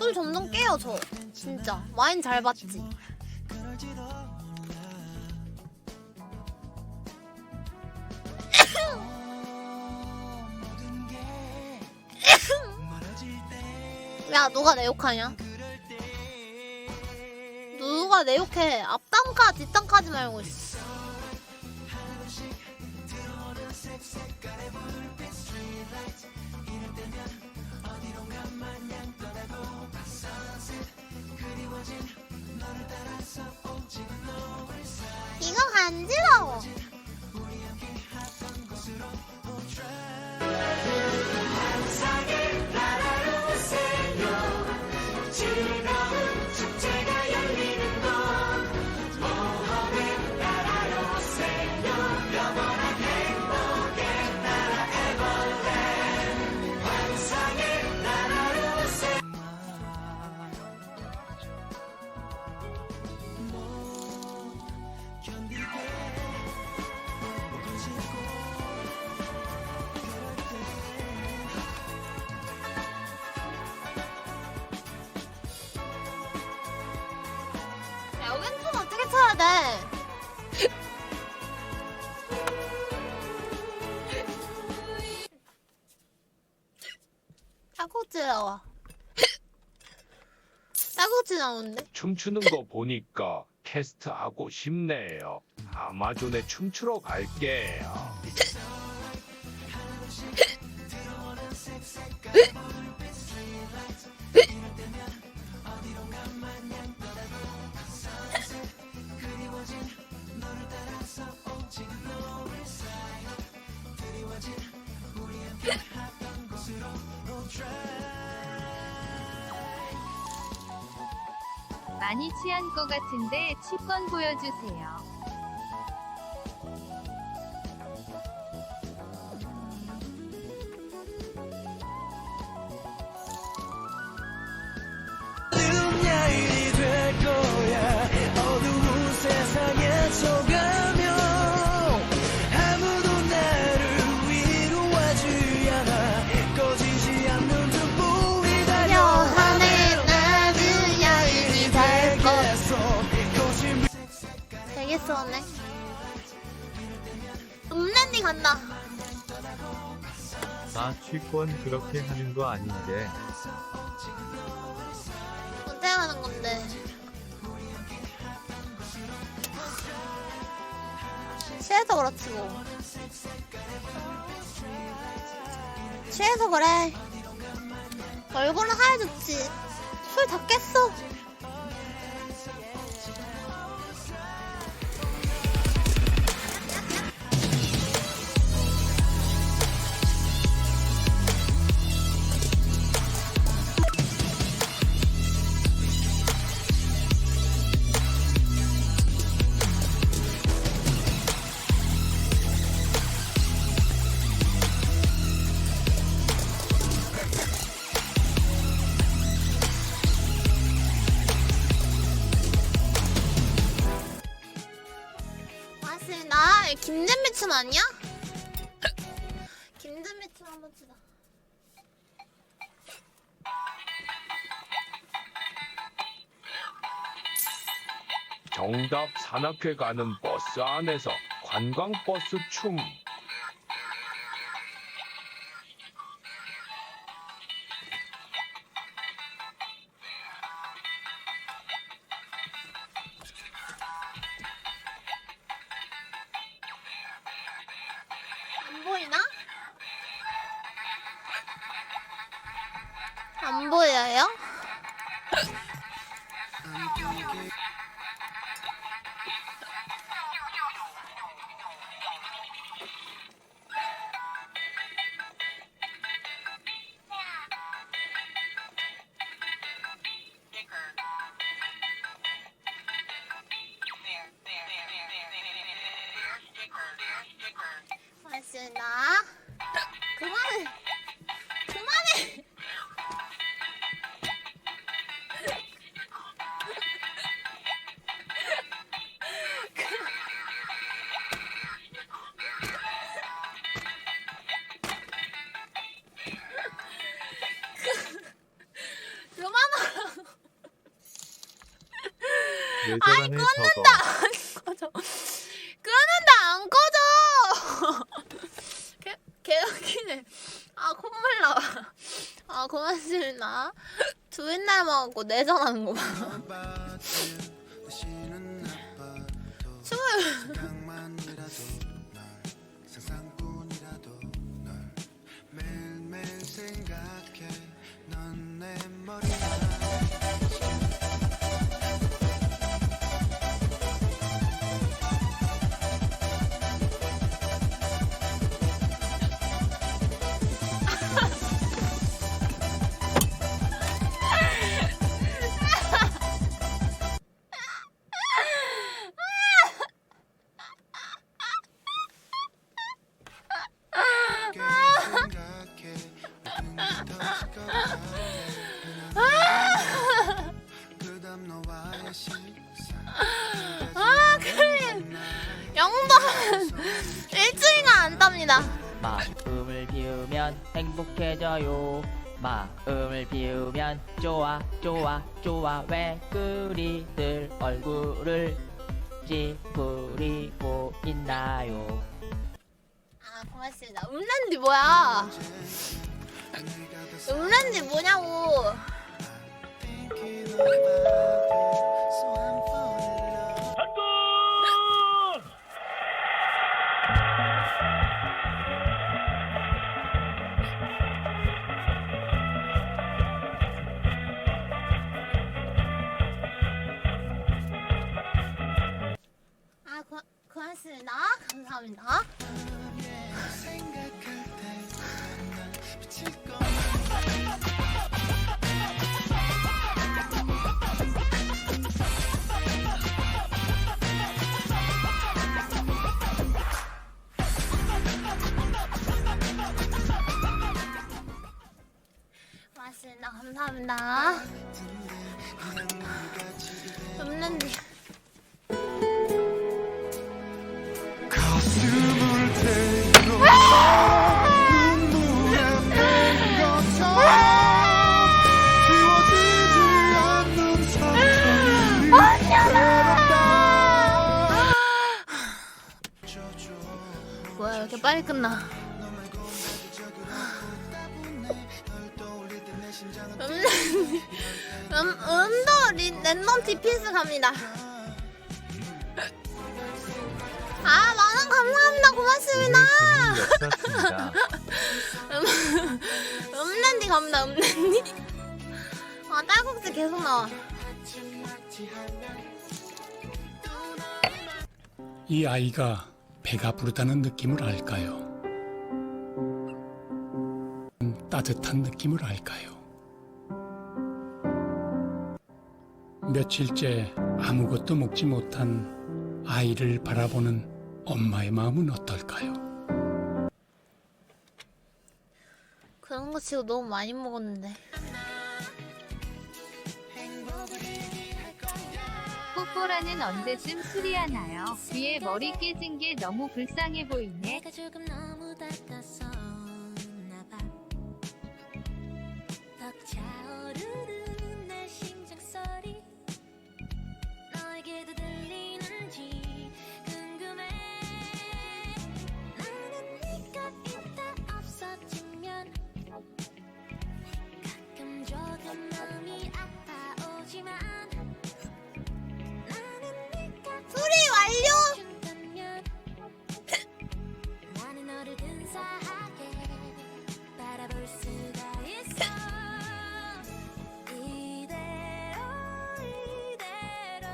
잠을 점점 깨요 저. 진짜 와인 잘 봤지. 야 누가 내 욕하냐? 누가 내 욕해? 앞담카 뒷담카지 말고. 이거 간지러워. 여긴 좀 어떻게 쳐야 돼? 딸꾹질 나와. 딸꾹질 나오는데? 춤추는 거 보니까 캐스트하고 싶네요. 아마존에 춤추러 갈게요. 많이 취한 것 같은데 치권 보여주세요. 되게 쏘네. 음랜디 간다. 아 취권 그렇게 하는 거 아닌데. 언제 하는 건데? 취해서 그렇지 뭐. 취해서 그래. 얼굴은 하얘졌지. 술 다 깼어. 나 김잼미 춤 아니야? 김잼미 춤 한번 추자. 정답 산악회 가는 버스 안에서 관광버스 춤. 안 보이나? 안 보여요? 맛있나? 그만해! 그만해! 왜 저러네 저거. 꺼져. 끄는데 안 꺼져. 개웃기네. 아 콧물 나와. 아 고맙습니다. 주인 닮아갖고 내전하는 거 봐. 춤을. 아 크림 영번 일주일간 안 땁니다. 마음을 비우면 행복해져요. 마음을 비우면 좋아 좋아 좋아. 왜 그리들 얼굴을 찌푸리고 있나요? 아 고맙습니다. 음란디 뭐야? 음란디 뭐냐고. 아 고맙습니다. 감사합니다. 고맙습니다. 감사합니다. 없는데. 가슴을 대고 눈물에 뺀 것처럼 지워지지 않는 상처는 괴롭다. 뭐야 왜 이렇게 빨리 끝나? 랜덤 DPS 갑니다. 아 만원 감사합니다. 고맙습니다. 역사입니다. 음란디 갑니다. 음란디. 아 딸꾹질 계속 나와. 이 아이가 배가 부르다는 느낌을 알까요? 따뜻한 느낌을 알까요? 며칠째 아무것도 먹지 못한 아이를 바라보는 엄마의 마음은 어떨까요? 그런 거 치고 너무 많이 먹었는데. 뽀뽀라는 언제쯤 수리하나요? 뒤에 머리 깨진 게 너무 불쌍해 보이네. 내가 조금 너무 닦았었나 봐. 벅차오르는 내 심장 소리 너에게도 들리는지 궁금해. 나는 네가 있다 없어지면 가끔 조금 마음이 아파오지만 나는 네가 수리 완료. 준다면 나는 너를 근사하게 바라볼 수가 있어. 이대로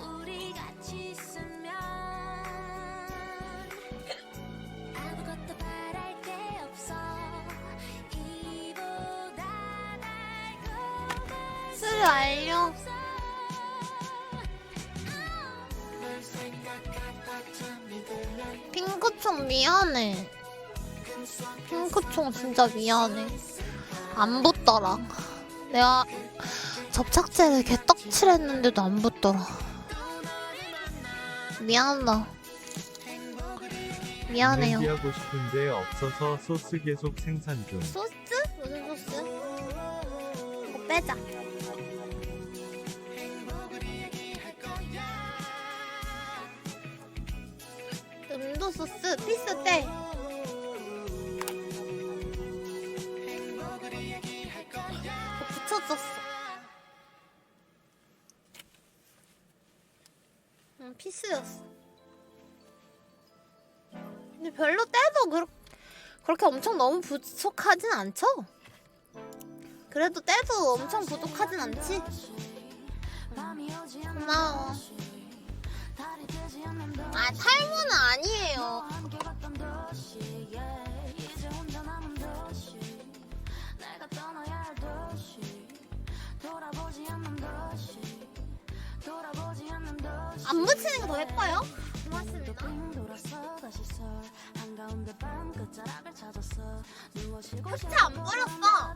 우리 같이 있으면 아무것도 바랄 게 없어. 이보다 달콤한 수리 완료. 핑크총 미안해. 핑크총 진짜 미안해. 안 붙더라. 내가 접착제를 개떡칠했는데도 안 붙더라. 미안하다. 미안해요. 하고 싶은데 없어서 소스 계속 생산 중. 소스? 무슨 소스? 이거 빼자. 토마토 소스 피스 때. 붙였었어. 피스였어. 근데 별로 때도 그렇게 엄청 너무 부족하진 않죠? 그래도 때도 엄청 부족하진 않지? 고마워. 아, 탈모는 아니에요. 안 붙이는 게 더 예뻐요? 고맙습니다. 코치 안 버렸어.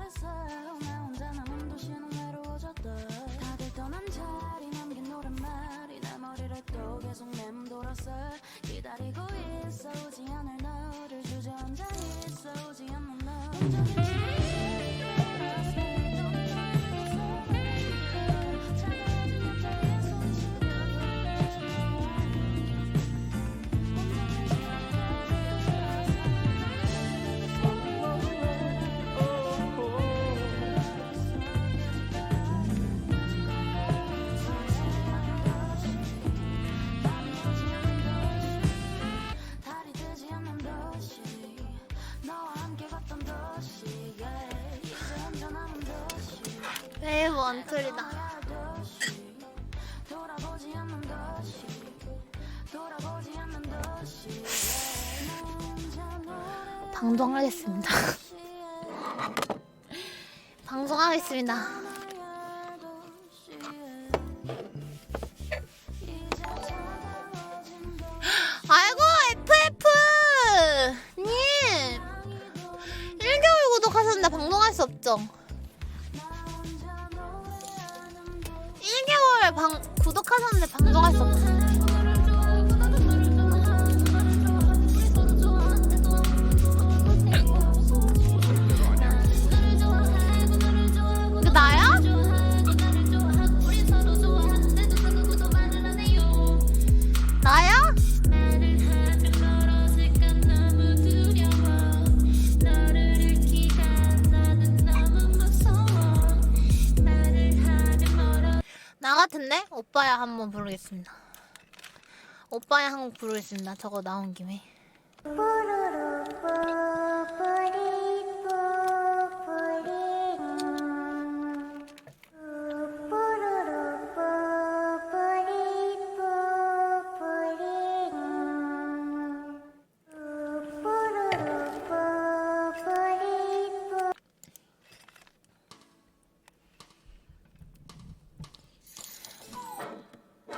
웨이브 원툴이다. 방송하겠습니다. 방송하겠습니다. 아이고 FF 님 1개월 구독하셨는데 방송할 수 없죠? 1개월 구독하셨는데 방송할 수 없어. 이거 나야? 나야? 나 같은데? 오빠야 한번 부르겠습니다. 오빠야 한 곡 부르겠습니다. 저거 나온 김에.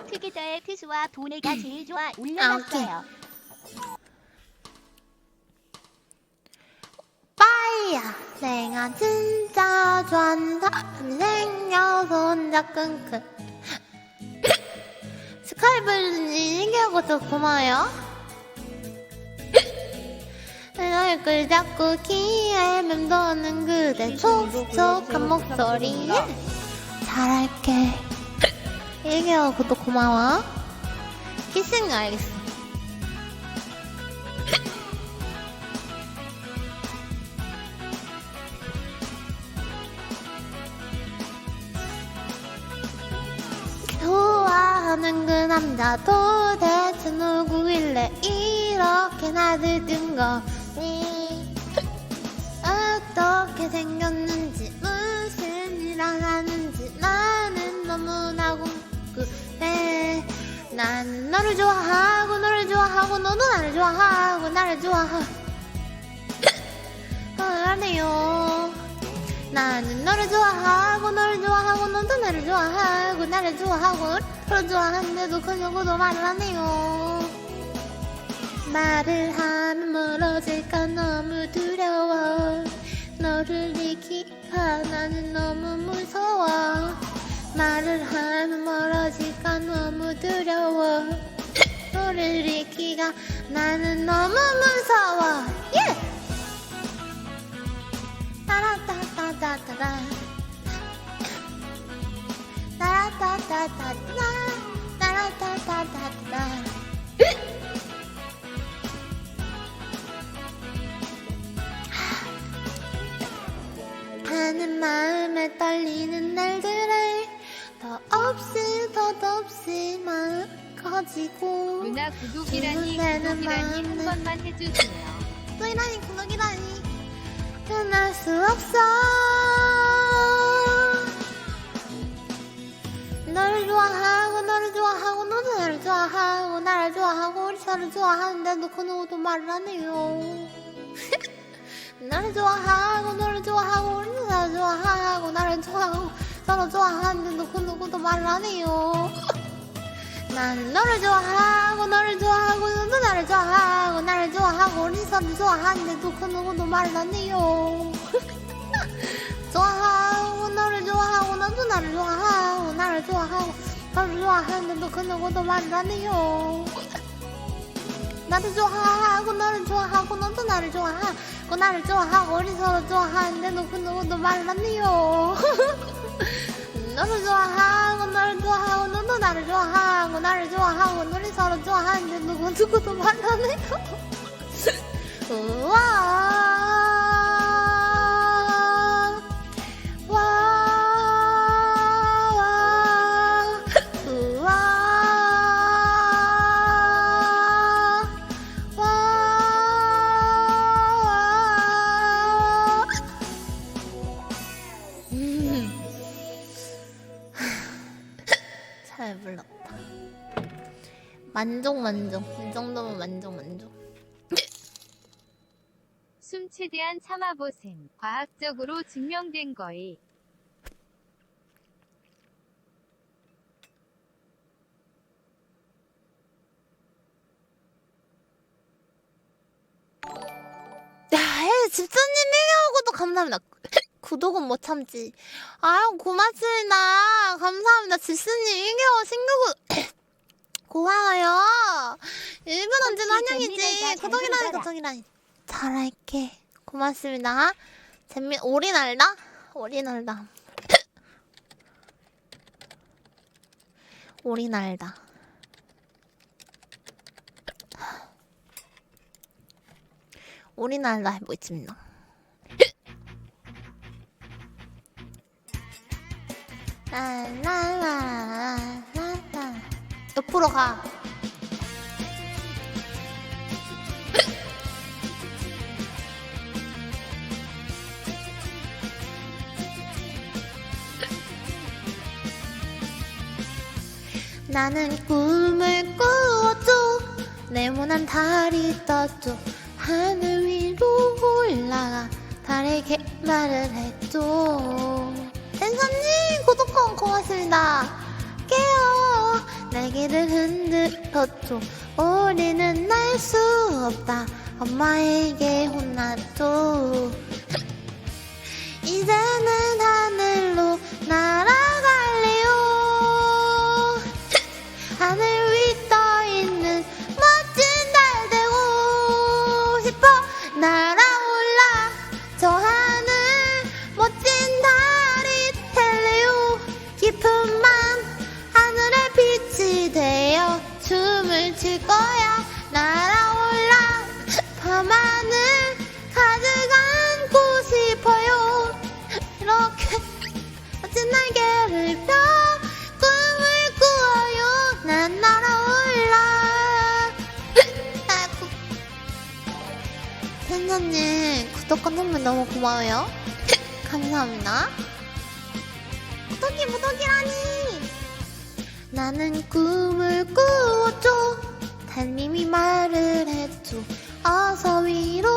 특이자의 피수와 보내가 제일 좋아 올려놨어요. 빠이야 내가 진짜 좋아한다. 생겨서 혼자 끙끙. 스카이블님 신기하고서 고마워요. 얼굴 잡고 귀에 맴도는 그대 촉촉한 목소리에 잘할게. 1개월 구독 고마워. 키스는 알겠어. 좋아하는 그 남자 도대체 누구길래 이렇게 나를 든 거니? 어떻게 생겼는지 무슨 일 하는지 나는 너무나 궁금해. 난 너를 좋아하고 너를 좋아하고 너도 나를 좋아하고 나를 좋아하고 하네요. 나는 너를 좋아하고 너를 좋아하고 너도 나를 좋아하고 나를 좋아하고 너를 좋아하는데도 그 누구도 말을 안 해요. 말을 하면 멀어질까 너무 두려워. 너를 잃기가 나는 너무 무서워. 말을 하면 멀어질까 너무 두려워. 너를 잃기가 나는 너무 무서워. 예! 따라따따따따라 따라따따따따라 따라따따따따라 마음에 떨리는 날들에 덧없이 마음 커지고 누나 구독이라니 되는 구독이라니 한 마음은 번만 해주세요. 구독이라니 구독이라니 변할 수 없어. 너를 좋아하고 너를 좋아하고 너도 나를 좋아하고 나를 좋아하고 우리 서로 좋아하는데도 그 누구도 말을 안 해요. 나를 좋아하고 너를 좋아하고 우리 서로 좋아하고 나를 좋아하고 서로 좋아하는데도 그 누구도 말을 안 해요. 나는 너를 좋아하고 너를 좋아하고 너도 나를 좋아하고 나를 좋아하고 우리 서로 좋아하는데도 그 누구도 말을 안 해요. 좋아하고 너를 좋아하고 너도 나를 좋아하고 나를 좋아하고 너를 좋아하는데도 그 누구도 말을 안 해요. 나도 좋아하고 너를 좋아하고 너도 나를 좋아하고 나를 좋아하고 우리 서로 좋아하는데도 그 누구도 말을 안 해요. 너를 좋아하고 너를 좋아하고 너도 나를 좋아하고 나를 좋아하고 우리 서로 좋아하는데도 그 누구도 말을 안 해요. 우와. 잘 불렀다. 만족. 이 정도면 만족. 숨 최대한 참아보셈. 과학적으로 증명된 거이. 야, 집사님 얘기하고도 감사합니다. 구독은 못 참지. 아유, 고맙습니다. 감사합니다. 집사님 1개월 신규구 고마워요. 1분 언제나 환영이지. 구독이라니. 잘할게. 고맙습니다. 오리 날다. 오리 날다. 해보겠습니다. 라라라라라라. 옆으로 가. 나는 꿈을 꾸었죠. 네모난 달이 떴죠. 하늘 위로 올라가 달에게 말을 했죠. 댄서님 구독권 고맙습니다. 깨어 날개를 흔들었죠. 우리는 날 수 없다. 엄마에게 혼났죠. 이제는 하늘로 날아갈래요. 하늘 위 떠있는 멋진 달 되고 싶어. 날아올라 저 하늘 멋진 달이 될래요. 깊은 밤 하늘에 빛이 되어 춤을 출 거야. 날아올라 밤하늘 가득 안고 싶어요. 이렇게 멋진 날개를 펴 꿈을 꾸어요. 난 날아올라. 팬사님 구독권 선물 너무 고마워요. 감사합니다. 구독이라니. 나는 꿈을 꾸었죠. 달님이 말을 했죠. 어서 위로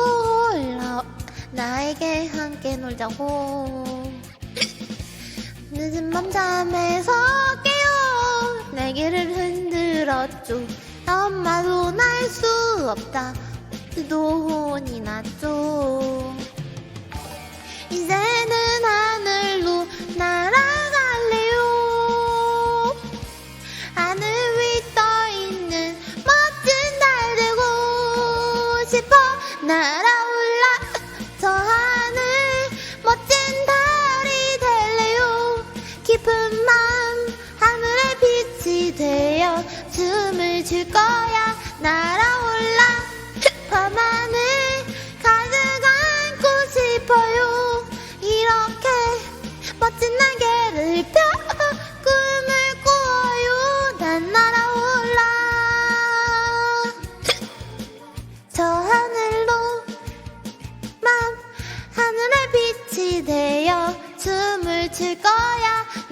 올라와 나에게 함께 놀자고. 늦은 밤 잠에서 깨어 날개를 흔들었죠. 엄마도 날 수 없다. 그도 혼이 났죠. 이제는 하늘로 날아갈래요. 하늘 위 떠있는 멋진 달 되고 싶어. 날아올라 저 하늘 멋진 달이 될래요. 깊은 밤 하늘에 빛이 되어 춤을 출 거야. 날아올라 밤하늘 가득 안고 싶어요. 이렇게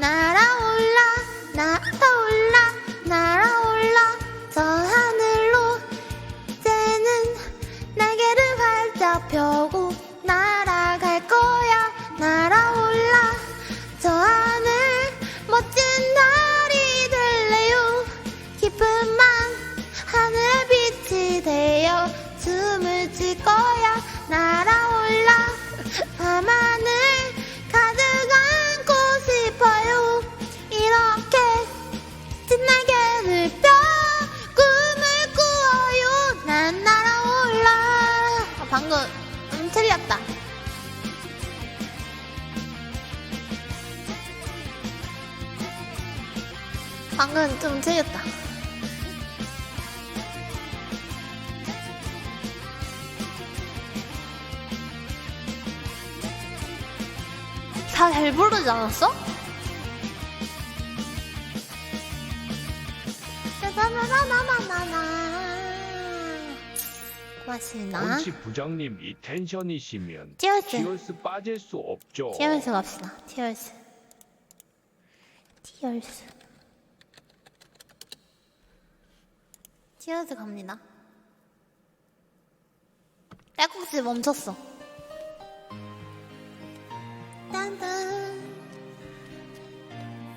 날아올라 날아올라 날아올라 저 하늘로 이제는 날개를 활짝 펴고 날아갈 거야. 날아올라 저 하늘 멋진 날이 될래요. 깊은 맘 하늘에 빛이 되어 춤을 출 거야. 날아올라 밤하늘 가득 안고 싶어요. 이렇게 찐날개를 펴 꿈을 꾸어요. 난 날아올라. 방금 틀렸다. 방금 좀 틀렸다. 다 잘 부르지 않았어? 고맙습니다. 원치 부장님 이 텐션이시면 티얼스. 티얼스 빠질 수 없죠. 티얼스 갑시다. 티얼스. 티얼스. 티얼스 갑니다. 딸꾹질 멈췄어. 딴딴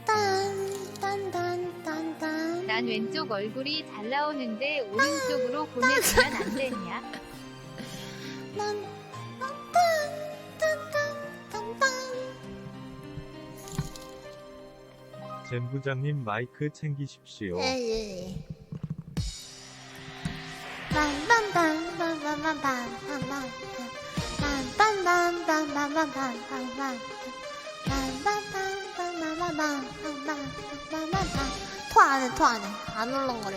딴딴딴딴딴딴. 난 왼쪽 얼굴이 잘 나오는데 오른쪽으로 보내주면 안 되냐? 난 딴딴딴딴딴. 젠 부장님 마이크 챙기십시오. 예예. 빰빰빰빰빰빰빰빰빰빰. 빰빰빰빰빰빰빰빰빰. 빰빰빰빰빰빰빰빰빰빰. 토 안 해, 토 안 해. 안 울렁거려.